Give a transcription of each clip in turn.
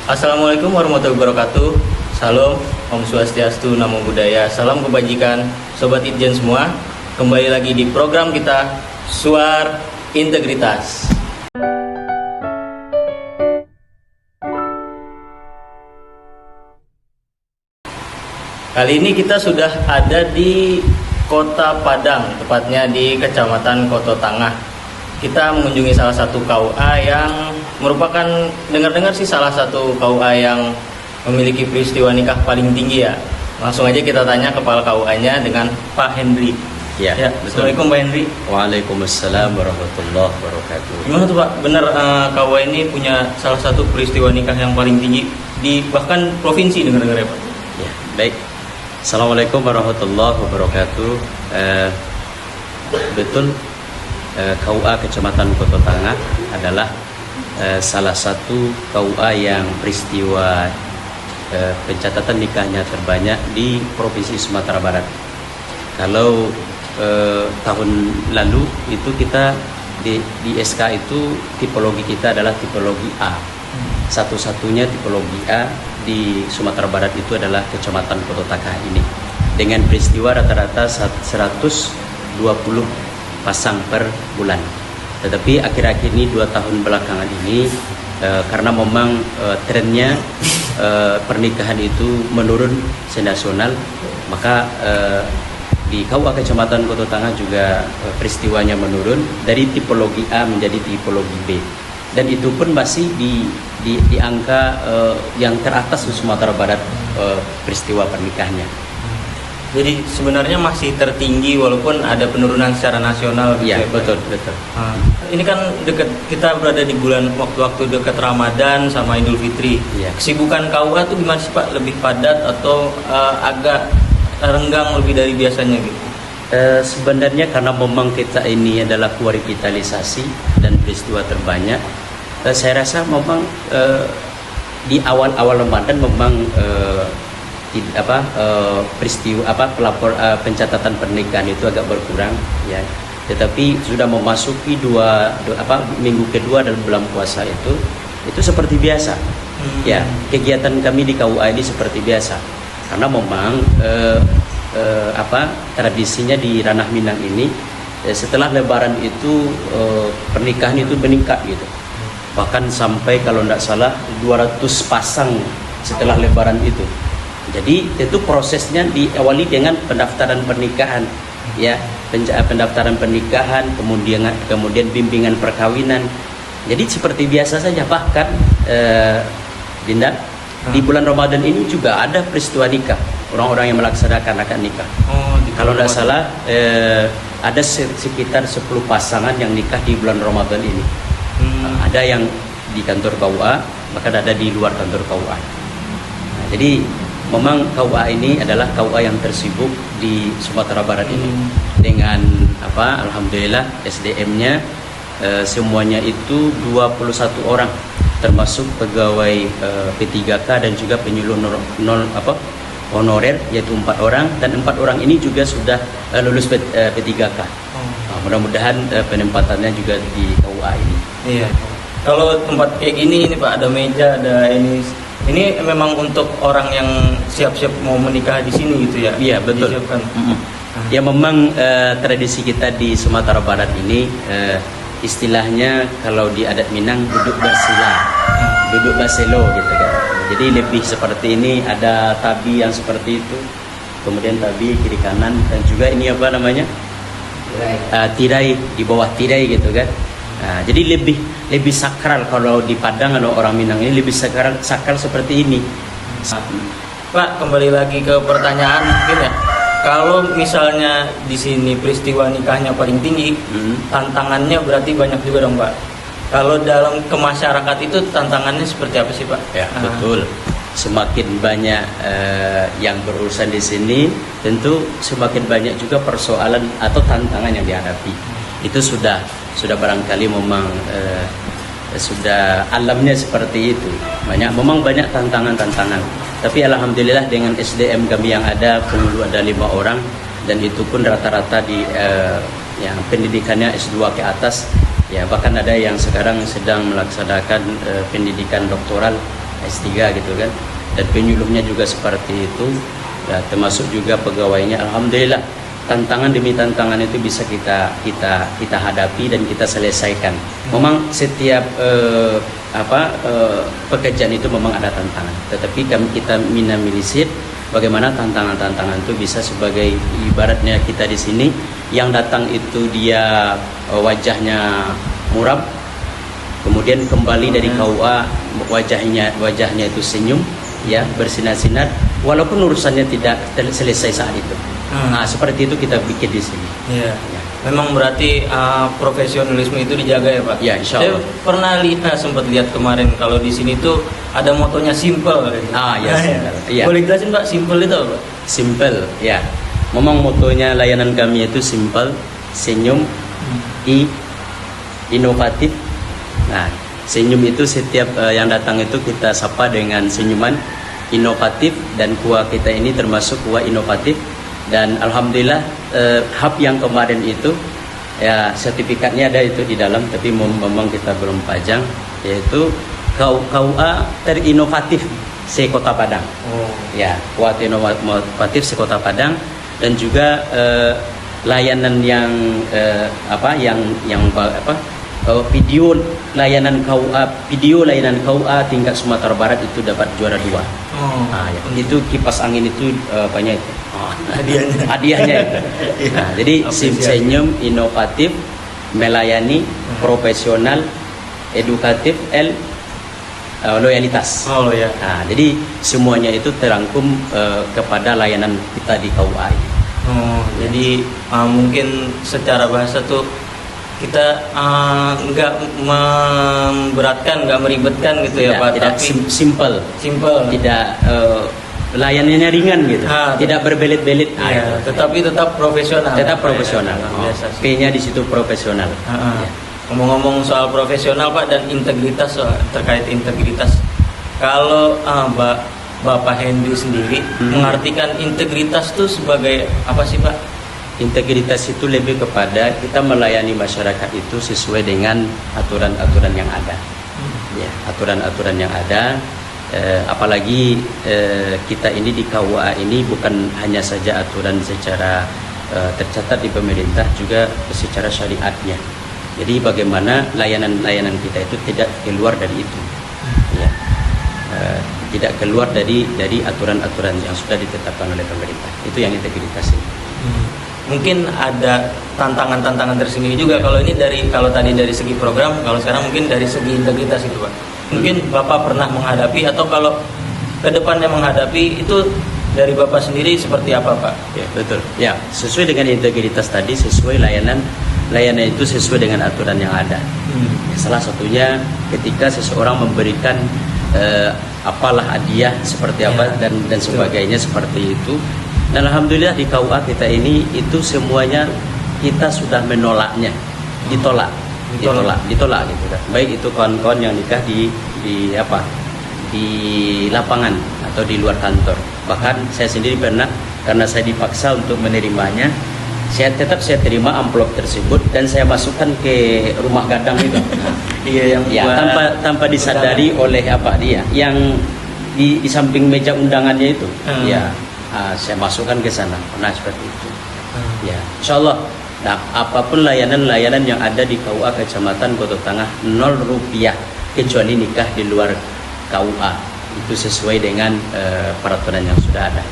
Assalamualaikum warahmatullahi wabarakatuh. Salam, Om Swastiastu, Namo Buddhaya, salam kebajikan, Sobat Itjen semua. Kembali lagi di program kita, Suar Integritas. Kali ini kita sudah ada di Kota Padang, tepatnya di Kecamatan Koto Tangah. Kita mengunjungi salah satu KUA yang merupakan, dengar-dengar sih salah satu KUA yang memiliki peristiwa nikah paling tinggi ya. Langsung aja kita tanya kepala KUA-nya dengan Pak Hendri. Ya, Assalamualaikum Pak Hendri. Waalaikumsalam warahmatullahi wabarakatuh. Gimana tuh Pak, benar KUA ini punya salah satu peristiwa nikah yang paling tinggi di bahkan provinsi, dengar-dengar ya Pak? Ya, baik. Assalamualaikum warahmatullahi wabarakatuh. Betul, KUA Kecamatan Koto Tangah adalah salah satu KUA yang peristiwa pencatatan nikahnya terbanyak di Provinsi Sumatera Barat. Kalau tahun lalu itu kita di SK itu tipologi kita adalah tipologi A. Satu-satunya tipologi A di Sumatera Barat itu adalah Kecamatan Koto Tangah ini, dengan peristiwa rata-rata 120 pasang per bulan. Tetapi akhir-akhir ini 2 tahun belakangan ini karena memang trennya pernikahan itu menurun senasional, maka di KUA Kecamatan Koto Tangah juga peristiwanya menurun dari tipologi A menjadi tipologi B, dan itu pun masih di angka yang teratas di Sumatera Barat peristiwa pernikahannya. Jadi sebenarnya masih tertinggi walaupun ada penurunan secara nasional. Iya, gitu, betul. Ini kan dekat, kita berada di bulan waktu-waktu dekat Ramadan sama Idul Fitri. Iya. Kesibukan KUA tuh gimana sih Pak? Lebih padat atau agak renggang lebih dari biasanya gitu? Sebenarnya karena memang kita ini adalah revitalisasi dan peristiwa terbanyak, saya rasa memang di awal-awal Ramadan memang peristiwa pencatatan pernikahan itu agak berkurang ya. Tetapi sudah memasuki minggu kedua dalam bulan puasa itu seperti biasa. Ya, kegiatan kami di KUA ini seperti biasa. Karena memang tradisinya di ranah Minang ini setelah Lebaran itu pernikahan itu meningkat gitu. Bahkan sampai kalau tidak salah 200 pasang setelah Lebaran itu. Jadi itu prosesnya diawali dengan pendaftaran pernikahan, ya, pendaftaran pernikahan, kemudian bimbingan perkawinan. Jadi seperti biasa saja. Bahkan Dinda, di bulan Ramadan ini juga ada peristiwa nikah, orang-orang yang melaksanakan akad nikah. Kalau tidak salah ada sekitar 10 pasangan yang nikah di bulan Ramadan ini. Ada yang di kantor KUA, bahkan ada di luar kantor KUA. Nah, jadi memang KUA ini adalah KUA yang tersibuk di Sumatera Barat ini, dengan alhamdulillah SDM-nya semuanya itu 21 orang, termasuk pegawai P3K dan juga penyuluh honorer, yaitu 4 orang, dan 4 orang ini juga sudah lulus P3K. Mudah-mudahan penempatannya juga di KUA ini. Iya. Kalau tempat kayak gini Pak, ada meja, ada ini. Ini memang untuk orang yang siap-siap mau menikah di sini gitu ya? Iya, betul. Ya, memang tradisi kita di Sumatera Barat ini istilahnya kalau di adat Minang duduk bersila, duduk baselo gitu kan. Jadi lebih seperti ini, ada tabi yang seperti itu, kemudian tabi kiri kanan, dan juga ini apa namanya? Tirai, di bawah tirai gitu kan. Nah, jadi lebih sakral kalau di Padang atau orang Minang ini lebih sakral seperti ini. Pak, kembali lagi ke pertanyaan mungkin ya. Kalau misalnya di sini peristiwa nikahnya paling tinggi, tantangannya berarti banyak juga dong Pak. Kalau dalam kemasyarakat itu tantangannya seperti apa sih Pak? Ya, betul. Semakin banyak yang berurusan di sini, tentu semakin banyak juga persoalan atau tantangan yang dihadapi. Itu sudah barangkali memang sudah alamnya seperti itu. Memang banyak tantangan. Tapi alhamdulillah dengan SDM kami yang ada, penyuluh ada 5 orang, dan itu pun rata-rata di yang pendidikannya S2 ke atas. Ya, bahkan ada yang sekarang sedang melaksanakan pendidikan doktoral S3 gitu kan, dan penyuluhnya juga seperti itu ya, termasuk juga pegawainya. Alhamdulillah tantangan demi tantangan itu bisa kita hadapi dan kita selesaikan. Memang setiap pekerjaan itu memang ada tantangan, tetapi kita minimalisir bagaimana tantangan-tantangan itu bisa sebagai ibaratnya kita di sini yang datang itu dia wajahnya muram, kemudian kembali dari KUA wajahnya itu senyum ya, bersinar-sinar walaupun urusannya tidak selesai saat itu. Nah, seperti itu kita bikin di sini. Iya. Ya. Memang berarti profesionalisme itu dijaga ya Pak. Ya, insya Allah. Saya pernah sempat lihat kemarin kalau di sini tuh ada motonya simple. Ya, simple. Ya. Boleh jelasin Pak, simple itu apa Pak? Simple, ya. Memang motonya layanan kami itu simple, senyum, inovatif. Nah, senyum itu setiap yang datang itu kita sapa dengan senyuman, inovatif, dan kuah kita ini termasuk kuah inovatif. Dan alhamdulillah hub yang kemarin itu ya sertifikatnya ada itu di dalam, tapi memang kita belum pajang, yaitu KUA terinovatif se-Kota Padang. Ya, KUA terinovatif se-Kota Padang, dan juga layanan yang video layanan KUA tingkat Sumatera Barat itu dapat juara 2. Nah, ya. Itu kipas angin itu banyak itu. Hadiahnya itu. Nah, jadi senyum, inovatif, melayani, profesional, edukatif, loyalitas. Ya. Nah, jadi semuanya itu terangkum kepada layanan kita di KUA. Jadi mungkin secara bahasa tuh kita nggak memberatkan, nggak meribetkan gitu ya Pak, tidak, tapi simple, tidak layanannya ringan gitu, tidak berbelit-belit, tetapi tetap profesional. P-nya di situ profesional. Ya. Ngomong-ngomong soal profesional Pak dan integritas, terkait integritas, kalau Bapak Hendy sendiri mengartikan integritas itu sebagai apa sih Pak? Integritas itu lebih kepada kita melayani masyarakat itu sesuai dengan aturan-aturan yang ada. Ya, aturan-aturan yang ada. Apalagi kita ini di KUA ini bukan hanya saja aturan secara tercatat di pemerintah, juga secara syariatnya. Jadi bagaimana layanan-layanan kita itu tidak keluar dari itu. Ya. Tidak keluar dari aturan-aturan yang sudah ditetapkan oleh pemerintah. Itu yang integritas ini. Mungkin ada tantangan-tantangan tersendiri juga kalau tadi dari segi program, kalau sekarang mungkin dari segi integritas itu Pak. Mungkin Bapak pernah menghadapi, atau kalau ke depannya menghadapi, itu dari Bapak sendiri seperti apa Pak? Ya, betul. Ya, sesuai dengan integritas tadi, sesuai layanan itu sesuai dengan aturan yang ada. Salah satunya ketika seseorang memberikan apalah hadiah seperti apa dan sebagainya seperti itu. Dan alhamdulillah di KUA kita ini itu semuanya kita sudah menolaknya, ditolak gitu kan. Baik itu kawan-kawan yang nikah di lapangan atau di luar kantor. Bahkan saya sendiri pernah, karena saya dipaksa untuk menerimanya, saya terima amplop tersebut dan saya masukkan ke rumah gadang itu. Tanpa disadari oleh dia yang di samping meja undangannya itu. Saya masukkan ke sana. Nah, seperti itu. Ya, insyaallah. Nah, apapun layanan-layanan yang ada di KUA Kecamatan Kota Tangah, 0 rupiah kecuali nikah di luar KUA. Itu sesuai dengan peraturan yang sudah ada.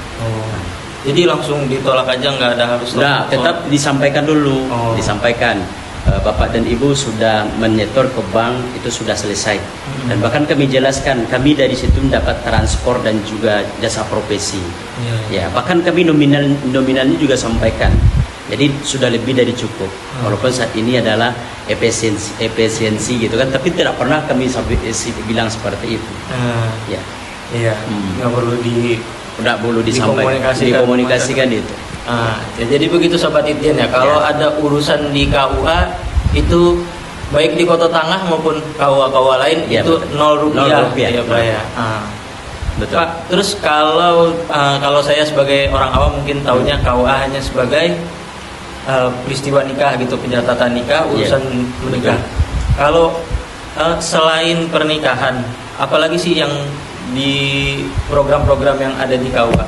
Jadi langsung ditolak aja, nggak ada harus? Nah, tetap disampaikan dulu. Disampaikan. Bapak dan Ibu sudah menyetor ke bank, itu sudah selesai. Dan bahkan kami jelaskan, kami dari situ mendapat transport dan juga jasa profesi. Ya, bahkan kami nominalnya juga sampaikan. Jadi sudah lebih dari cukup. Walaupun saat ini adalah efisiensi gitu kan, tapi tidak pernah kami bilang seperti itu. Nggak perlu dikomunikasikan itu. Jadi begitu Sobat Itjen ya. Kalau ada urusan di KUA itu baik di Kota Tangah maupun KUA lain itu 0 rupiah. Ya, Pak ya. Betul. Pak, terus kalau saya sebagai orang awam mungkin tahunya KUA hanya sebagai peristiwa nikah gitu, pencatatan nikah, urusan menikah. Kalau selain pernikahan, apalagi sih yang di program-program yang ada di KUA?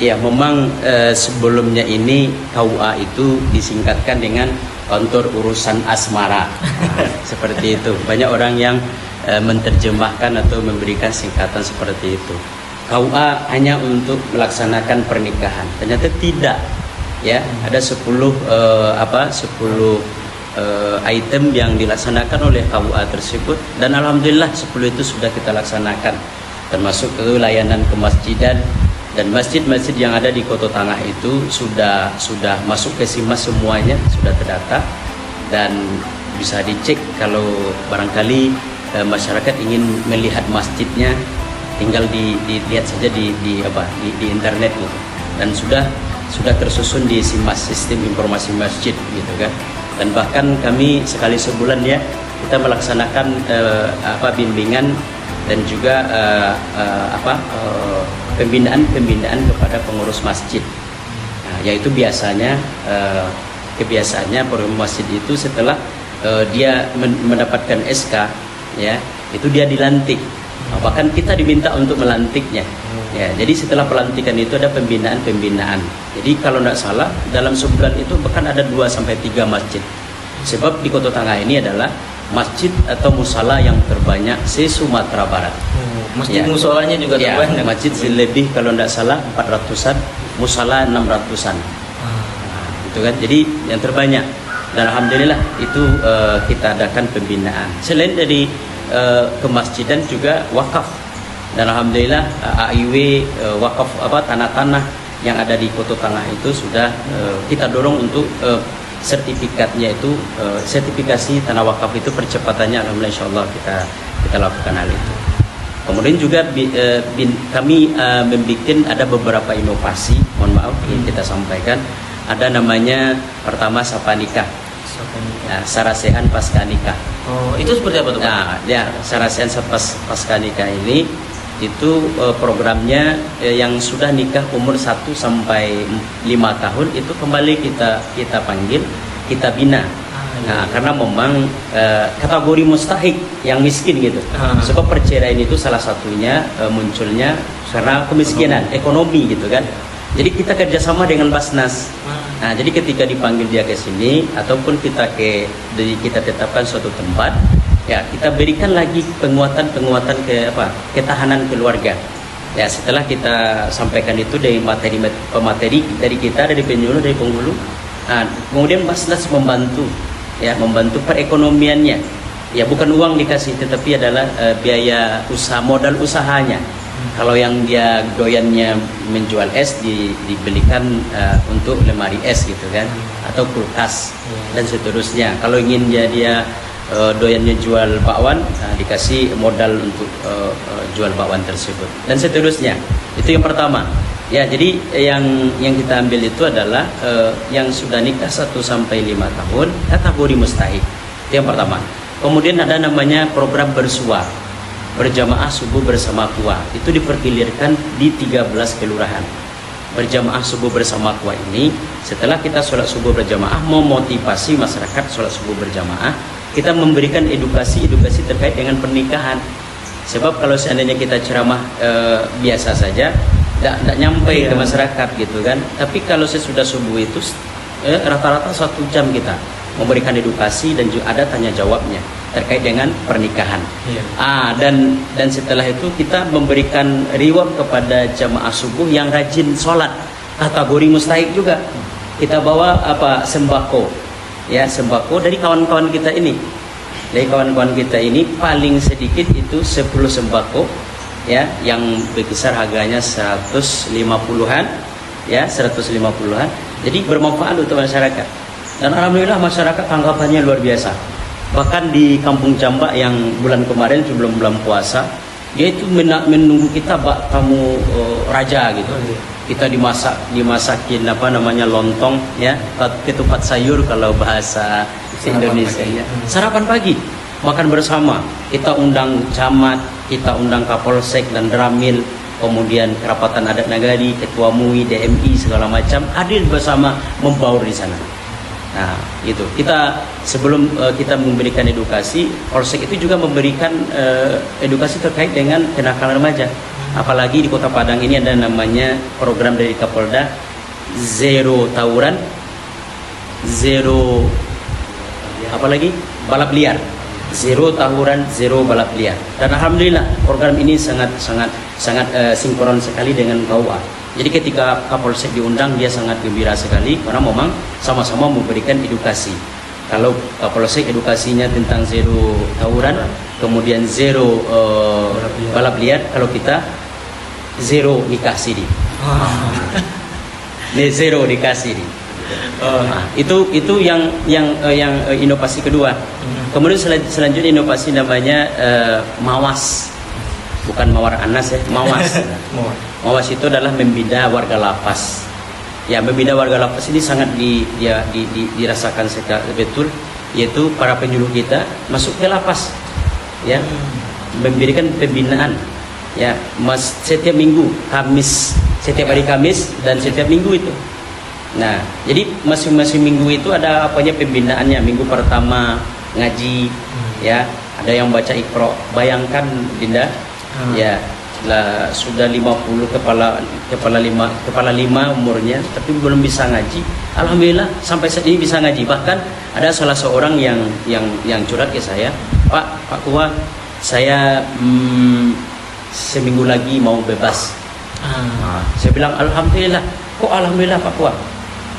Ya, memang sebelumnya ini KUA itu disingkatkan dengan kantor urusan asmara. Nah, seperti itu. Banyak orang yang menerjemahkan atau memberikan singkatan seperti itu. KUA hanya untuk melaksanakan pernikahan. Ternyata tidak. Ya, ada 10 item yang dilaksanakan oleh KUA tersebut, dan alhamdulillah 10 itu sudah kita laksanakan, termasuk itu layanan kemasjidan. Dan masjid-masjid yang ada di Koto Tangah itu sudah masuk ke SIMAS semuanya, sudah terdata, dan bisa dicek kalau barangkali masyarakat ingin melihat masjidnya, tinggal dilihat saja di internet gitu. Dan sudah tersusun di SIMAS, sistem informasi masjid gitu kan. Dan bahkan kami sekali sebulan ya kita melaksanakan bimbingan dan juga pembinaan kepada pengurus masjid. Nah, yaitu biasanya kebiasaannya program masjid itu setelah dia mendapatkan SK, ya itu dia dilantik. Nah, bahkan kita diminta untuk melantiknya. Ya, jadi setelah pelantikan itu ada pembinaan. Jadi kalau tidak salah dalam sebulan itu bahkan ada 2 sampai 3 masjid. Sebab di Koto Tangah ini adalah masjid atau musala yang terbanyak se-Sumatera Barat. Masjid Ya. musolanya juga Ya, terbanyak. masjid lebih kalau tidak salah 400-an, musala 600-an. Nah, itu kan jadi yang terbanyak. Dan alhamdulillah itu kita adakan pembinaan. Selain dari kemasjidan juga wakaf. Dan alhamdulillah AIW wakaf tanah-tanah yang ada di Koto Tangah itu sudah kita dorong untuk sertifikatnya itu sertifikasi tanah wakaf itu percepatannya alhamdulillah insyaallah kita lakukan hal itu. Kemudian juga kami membuat ada beberapa inovasi, mohon maaf yang kita sampaikan. Ada namanya pertama Sapa Nikah. Nah, Sarasehan Pasca Nikah. Oh, itu seperti apa tuh, Pak? Nah, ya Sarasehan Pasca Nikah ini itu programnya yang sudah nikah umur 1 sampai 5 tahun itu kembali kita panggil, kita bina. Nah, karena memang kategori mustahik yang miskin gitu. Sebab perceraian itu salah satunya munculnya karena kemiskinan ekonomi gitu kan. Jadi kita kerjasama dengan Basnas. Nah, jadi ketika dipanggil dia ke sini ataupun kita tetapkan suatu tempat, ya kita berikan lagi penguatan ketahanan keluarga. Ya setelah kita sampaikan itu dari pemateri dari kita, dari penyuluh, dari penghulu. Nah, kemudian Basnas membantu perekonomiannya. Ya bukan uang dikasih, tetapi adalah biaya usaha, modal usahanya. Kalau yang dia doyannya menjual es dibelikan untuk lemari es gitu kan, atau kulkas dan seterusnya. Kalau ingin dia doyannya jual bakwan, dikasih modal untuk jual bakwan tersebut dan seterusnya. Itu yang pertama. Ya, jadi yang kita ambil itu adalah yang sudah nikah 1 sampai 5 tahun kategori mustahik. Itu yang pertama. Kemudian ada namanya program bersua, berjamaah subuh bersama KUA. Itu dipergilirkan di 13 kelurahan. Berjamaah subuh bersama KUA ini setelah kita sholat subuh berjamaah, memotivasi masyarakat sholat subuh berjamaah, kita memberikan edukasi terkait dengan pernikahan. Sebab kalau seandainya kita ceramah biasa saja, tidak nyampe ke masyarakat gitu kan. Tapi kalau sesudah subuh itu rata-rata 1 jam kita memberikan edukasi dan juga ada tanya jawabnya terkait dengan pernikahan. Dan setelah itu kita memberikan reward kepada jamaah subuh yang rajin sholat, kategori mustahik juga. Kita bawa sembako, ya sembako dari kawan-kawan kita ini. Dari kawan-kawan kita ini paling sedikit itu 10 sembako, ya yang berkisar harganya 150-an, ya 150-an. Jadi bermanfaat untuk masyarakat. Dan alhamdulillah masyarakat tanggapannya luar biasa. Bahkan di Kampung Cambak yang bulan kemarin sebelum bulan puasa, dia itu menunggu kita bak tamu raja gitu. Kita dimasakin lontong, ya ketupat sayur kalau bahasa Indonesia ya. Sarapan pagi, makan bersama. Kita undang camat, kita undang Kapolsek dan Dramil, kemudian kerapatan adat nagari, ketua MUI, DMI segala macam hadir bersama membaur di sana. Nah, itu kita sebelum kita memberikan edukasi, Polsek itu juga memberikan edukasi terkait dengan kenakalan remaja. Apalagi di Kota Padang ini ada namanya program dari Kapolda, zero tawuran, zero apalagi balap liar, zero tawuran, zero balap liar. Dan alhamdulillah program ini sangat sinkron sekali dengan KUA. Jadi ketika Kapolsek diundang, dia sangat gembira sekali karena memang sama-sama memberikan edukasi. Kalau Kapolsek edukasinya tentang zero tawuran, kemudian zero balap liar, kalau kita zero nikah siri. Zero nikah siri. Nah, itu yang inovasi kedua. Kemudian selanjutnya inovasi namanya mawas. Bukan mawar anas ya, mawas. Mawas itu adalah membina warga lapas. Ya, membina warga lapas ini sangat dirasakan betul, yaitu para penyuluh kita masuk ke lapas, ya, memberikan pembinaan, ya, setiap minggu Kamis, setiap hari Kamis dan setiap minggu itu. Nah, jadi masing-masing minggu itu ada apanya pembinaannya. Minggu pertama ngaji, ya, ada yang baca Iqra. Bayangkan Dinda, ya, lah sudah 50 kepala lima umurnya, tapi belum bisa ngaji. Alhamdulillah sampai saat ini bisa ngaji. Bahkan ada salah seorang yang curhat ke saya, Pak Tua, saya seminggu lagi mau bebas. Nah, saya bilang alhamdulillah. Kok alhamdulillah Pak Tua?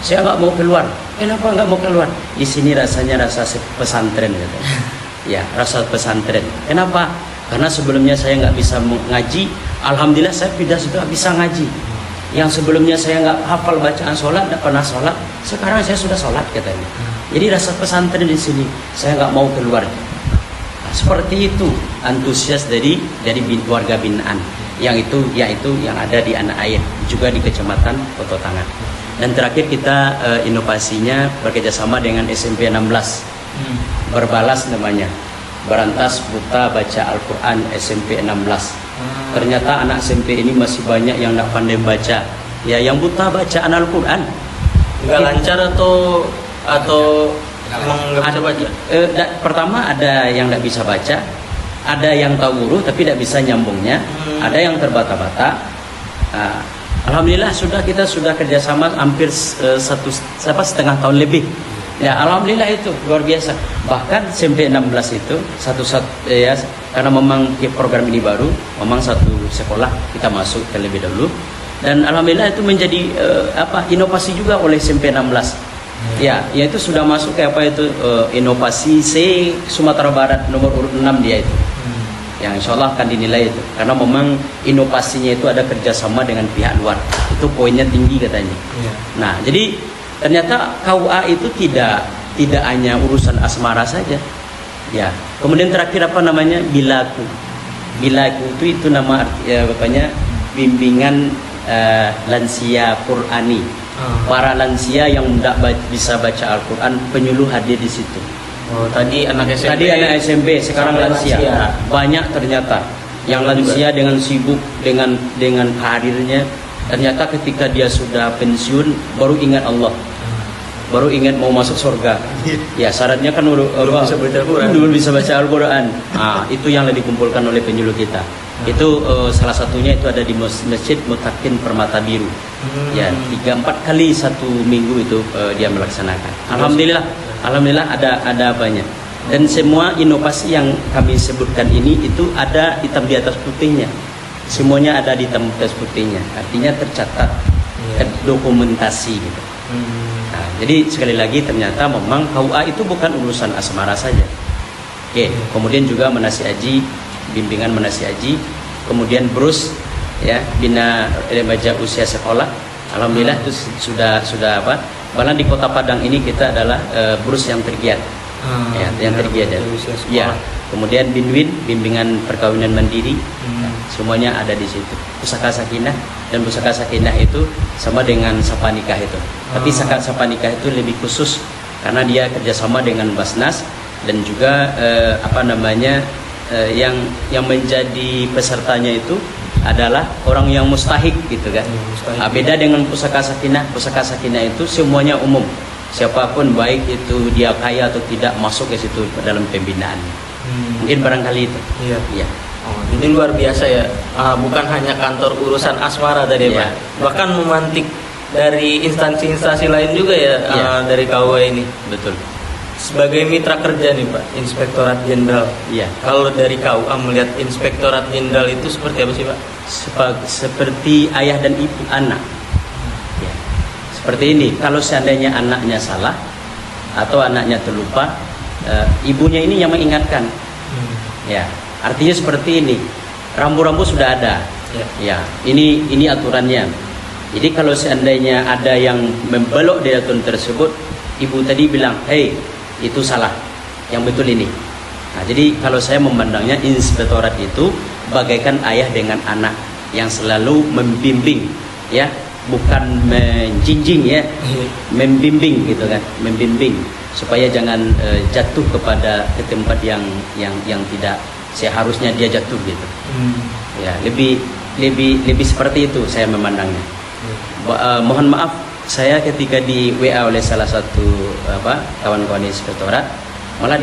Saya nggak mau keluar. Kenapa nggak mau keluar? Di sini rasanya rasa pesantren, gitu. Ya, rasa pesantren. Kenapa? Karena sebelumnya saya nggak bisa ngaji, alhamdulillah saya sudah bisa ngaji. Yang sebelumnya saya nggak hafal bacaan sholat, nggak pernah sholat, sekarang saya sudah sholat katanya. Jadi rasa pesantren di sini, saya nggak mau keluar. Nah, seperti itu antusias dari warga binaan, yang ada di Anak Air, juga di Kecamatan Koto Tangah. Dan terakhir kita inovasinya bekerjasama dengan SMP 16, Berbalas namanya. Berantas Buta Baca Al-Quran SMP 16. Ternyata anak SMP ini masih banyak yang tidak pandai baca. Ya, yang buta bacaan Al-Quran. Nggak lancar atau emang nggak bisa baca? Pertama ada yang tidak bisa baca, ada yang tahu huruf tapi tidak bisa nyambungnya, ada yang terbata-bata. Alhamdulillah kita sudah kerjasama hampir setengah tahun lebih. Ya, alhamdulillah itu luar biasa. Bahkan SMP 16 itu ya, karena memang program ini baru, memang satu sekolah kita masuk terlebih dahulu, dan alhamdulillah itu menjadi inovasi juga oleh SMP 16. Ya, yaitu sudah masuk ke inovasi C Sumatera Barat nomor urut 6 dia itu. Yang insya Allah akan dinilai itu, karena memang inovasinya itu ada kerjasama dengan pihak luar. Itu poinnya tinggi katanya. Nah, jadi ternyata KUA itu tidak hanya urusan asmara saja. Ya. Kemudian terakhir bilaku. Bilaku itu nama bapaknya bimbingan lansia Qurani. Para lansia yang tidak bisa baca Al-Quran, penyuluh hadir di situ. Oh, tadi anak SMP, sekarang lansia. Banyak ternyata yang lansia dengan sibuk dengan karirnya. Ternyata ketika dia sudah pensiun baru ingat Allah, baru ingat mau masuk surga. Ya, syaratnya kan belum bisa baca Al-Quran. Itu yang dikumpulkan oleh penyuluh kita. Itu salah satunya itu ada di Masjid Mutakin Permata Biru. Ya, 3-4 kali satu minggu itu dia melaksanakan. Alhamdulillah ada banyak. Dan semua inovasi yang kami sebutkan ini itu ada hitam di atas putihnya. Semuanya ada di hitam di atas putihnya. Artinya tercatat, dokumentasi gitu. Nah, jadi sekali lagi ternyata memang KUA itu bukan urusan asmara saja. Oke, kemudian juga Manasih Haji, bimbingan Manasih Haji, kemudian BRUS, ya, bina remaja usia sekolah. Alhamdulillah itu sudah Bahkan di Kota Padang ini kita adalah BRUS yang tergiat. Yang tergiat ya. Kemudian BINWIN, bimbingan perkawinan mandiri. Semuanya ada di situ. Pusaka Sakinah, dan Pusaka Sakinah itu sama dengan Sapa Nikah itu. Tapi Sapa Nikah itu lebih khusus karena dia kerjasama dengan Basnas, dan juga yang menjadi pesertanya itu adalah orang yang mustahik gitu kan. Beda dengan Pusaka Sakinah. Pusaka Sakinah itu semuanya umum. siapapun baik itu dia kaya atau tidak masuk ke situ dalam pembinaan. Mungkin barangkali itu. Iya. Iya. Oh, ini luar biasa ya. Bukan hanya kantor urusan asmara tadi Iya. Pak, bahkan memantik dari instansi-instansi lain juga ya, Iya. dari KUA ini. Betul. Sebagai mitra kerja nih Pak, Inspektorat Jenderal. Iya. Kalau dari KUA melihat Inspektorat Jenderal itu seperti apa sih Pak? Seperti ayah dan ibu anak. Ya. Seperti ini, kalau seandainya anaknya salah atau anaknya terlupa, ibunya ini yang mengingatkan. Ya, artinya seperti ini. Rambu-rambu sudah ada. Ya. Ya, ini aturannya. Jadi kalau seandainya ada yang membelok dari aturan tersebut, ibu tadi bilang, "Hei, itu salah. Yang betul ini." Nah, jadi kalau saya memandangnya inspektorat itu bagaikan ayah dengan anak yang selalu membimbing, ya, bukan menjinjing ya, membimbing gitu kan, membimbing supaya jangan jatuh kepada ke tempat yang tidak seharusnya dia jatuh gitu. Ya, lebih seperti itu saya memandangnya. Mohon maaf, saya ketika di WA oleh salah satu kawan-kawan inspektorat, malah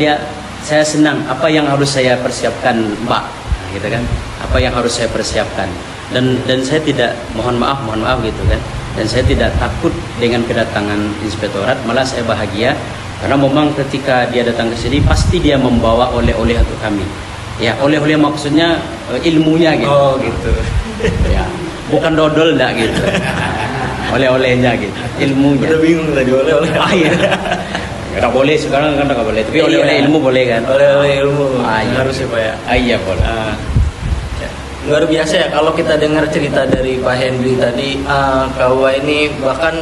saya senang apa yang harus saya persiapkan Mbak, nah, gitu kan, apa yang harus saya persiapkan, dan saya tidak mohon maaf gitu kan, dan saya tidak takut dengan kedatangan inspektorat, malah saya bahagia karena memang ketika dia datang ke sini pasti dia membawa oleh-oleh untuk kami. Ya, oleh-oleh maksudnya ilmunya gitu. Oh gitu. Ya, bukan dodol enggak gitu. Oleh-olehnya gitu, ilmunya. Udah bingung tadi oleh-oleh. Ah iya. Nggak boleh sekarang kan nggak boleh. Tapi oleh-oleh ilmu boleh kan? Oleh-oleh ilmu Iya. harus ya Pak ya. Iya boleh. Ya. Luar biasa ya kalau kita dengar cerita dari Pak Henry tadi, KUA ini bahkan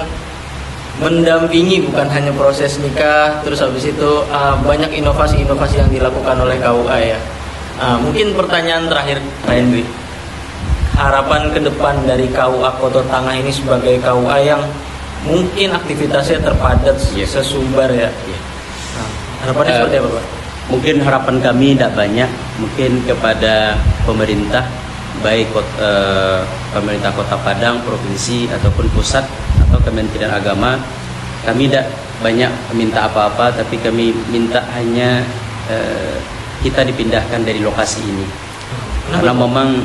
mendampingi bukan hanya proses nikah, terus habis itu banyak inovasi-inovasi yang dilakukan oleh KUA ya. Mungkin pertanyaan terakhir Pak Henry, harapan ke depan dari KUA Koto Tangah ini sebagai KUA yang mungkin aktivitasnya terpadat, sesumbar ya. Harapannya seperti apa Pak? Mungkin harapan kami tidak banyak, mungkin kepada pemerintah, baik pemerintah Kota Padang, provinsi ataupun pusat atau Kementerian Agama, kami tidak banyak minta apa-apa, tapi kami minta hanya kita dipindahkan dari lokasi ini. Karena memang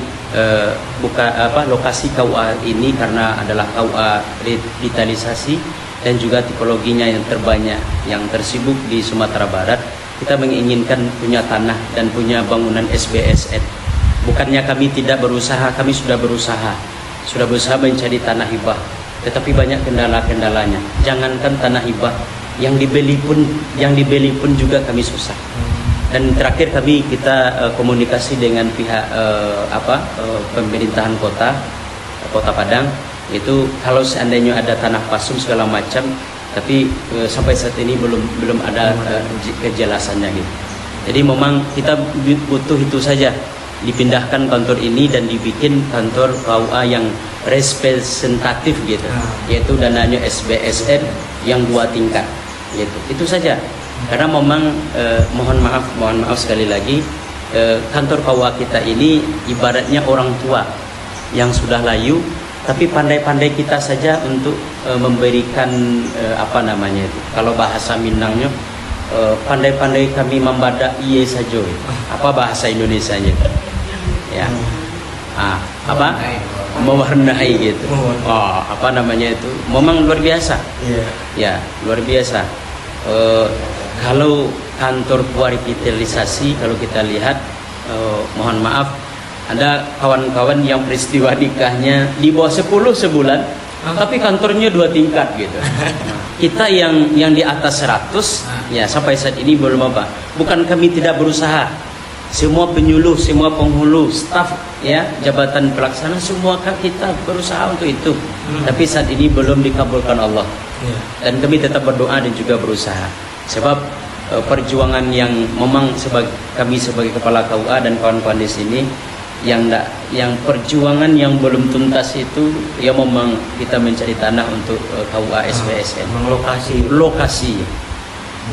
lokasi KUA ini karena adalah KUA revitalisasi dan juga tipologinya yang terbanyak, yang tersibuk di Sumatera Barat. Kita menginginkan punya tanah dan punya bangunan SBSN. Bukannya kami tidak berusaha, kami sudah berusaha mencari tanah hibah, tetapi banyak kendala-kendalanya. Jangankan tanah hibah, yang dibeli pun juga kami susah. Dan terakhir kita komunikasi dengan pihak pemerintahan kota Padang, itu kalau seandainya ada tanah pasum segala macam, tapi sampai saat ini belum ada kejelasannya gitu. Jadi memang kita butuh itu saja, dipindahkan kantor ini dan dibikin kantor KUA yang representatif gitu, yaitu dananya SBSN yang 2 tingkat gitu. Itu saja. Karena memang mohon maaf sekali lagi, kantor KUA kita ini ibaratnya orang tua yang sudah layu, tapi pandai-pandai kita saja untuk memberikan kalau bahasa Minangnya, pandai-pandai kami membadak iye saja. Apa bahasa Indonesianya? Ya. Mewarnai gitu. Itu memang luar biasa. Ya, luar biasa. Kalau kantor revitalisasi, kalau kita lihat, mohon maaf, ada kawan-kawan yang peristiwa nikahnya di bawah 10 sebulan, tapi kantornya 2 tingkat gitu. Kita yang di atas 100, ya sampai saat ini belum apa. Bukan kami tidak berusaha, semua penyuluh, semua penghulu, staf, ya jabatan pelaksana, semua kan kita berusaha untuk itu. Tapi saat ini belum dikabulkan Allah. Dan kami tetap berdoa dan juga berusaha. Sebab perjuangan yang memang kami sebagai kepala KUA dan kawan-kawan di sini yang perjuangan yang belum tuntas itu, ya memang kita mencari tanah untuk KUA SBSN. Lokasi.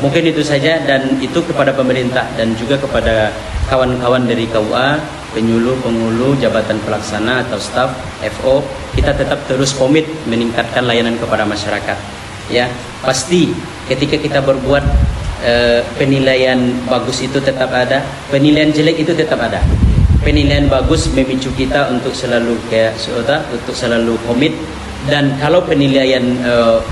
Mungkin itu saja, dan itu kepada pemerintah dan juga kepada kawan-kawan dari KUA, penyuluh, penghulu, jabatan pelaksana atau staf FO, kita tetap terus komit meningkatkan layanan kepada masyarakat. ya pasti ketika kita berbuat penilaian bagus itu tetap ada, penilaian jelek itu tetap ada. Penilaian bagus memicu kita untuk selalu kayak untuk selalu komit, dan kalau penilaian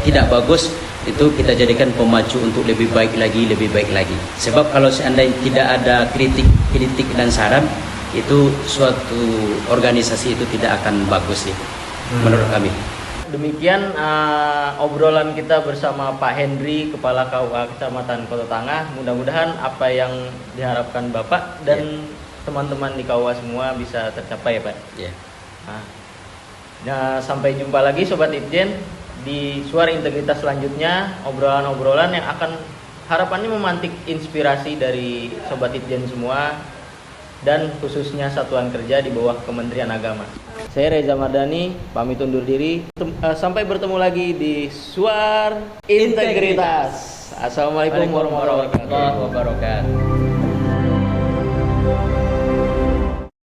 tidak bagus itu kita jadikan pemacu untuk lebih baik lagi, lebih baik lagi. Sebab kalau seandainya tidak ada kritik dan saran, itu suatu organisasi itu tidak akan bagus sih, menurut kami. Demikian obrolan kita bersama Pak Hendri, Kepala KUA Kecamatan Kota Tangah. Mudah-mudahan apa yang diharapkan Bapak dan teman-teman di KUA semua bisa tercapai ya Pak. Yeah. Nah, sampai jumpa lagi Sobat Itjen di Suara Integritas selanjutnya, obrolan-obrolan yang akan harapannya memantik inspirasi dari Sobat Itjen semua dan khususnya satuan kerja di bawah Kementerian Agama. Saya Reza Mardani, pamit undur diri. Sampai bertemu lagi di Suara Integritas. Assalamualaikum warahmatullahi wabarakatuh.